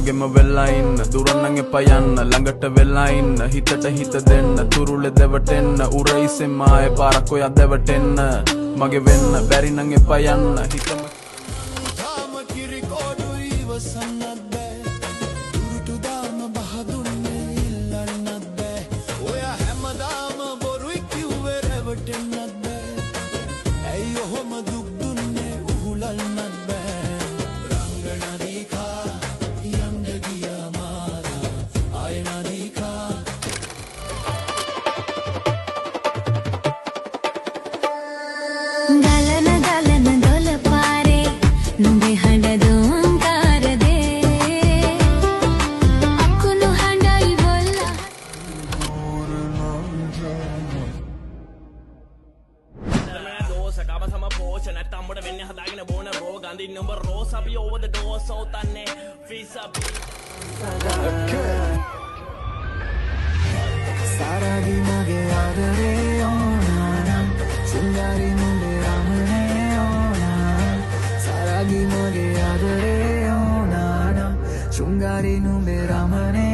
මගෙම වෙලා ඉන්න දුරන්නන් එපා යන්න ළඟට වෙලා ඉන්න හිතට හිත දෙන්න තුරුලෙ දෙවටෙන්න උරයිසෙන් මායේ පාරක් ඔයා දෙවටෙන්න මගේ වෙන්න බැරි නම් එපා යන්න හිතම තාම කිරි කෝඩු ඉවසන්නත් බෑ දුරුටු දාම බහදුන්නේ ඉල්ලන්නත් බෑ ඔයා හැමදාම බොරුයි කිව්වේ රැවටෙන්නත් බෑ ඇයි ඔහොම දුක් දුන්නේ උහුලන්නත් බෑ රංගනදීකා යන්න ගියා මාරා ආයනදීකා ගලන දොල පාරේ නුඹේ හඬ දෝංකාර දේ අකුණු හඬයි බොල්ලා දෝස කම සම පෝෂ නැත්නම් අම්මට වෙන්නේ හදාගෙන බෝන රෝ ගඳින්න උඹ රෝස් අපි over the door සෝතන්නේ ෆීස් අප් සාරාගි මගේ ආදරේ ඕනානම් සුන්දරි මුඹේ රමණේ ඕනානම් සාරාගි මගේ ආදරේ ඕනානම් සුන්දරි නුඹේ රමණේ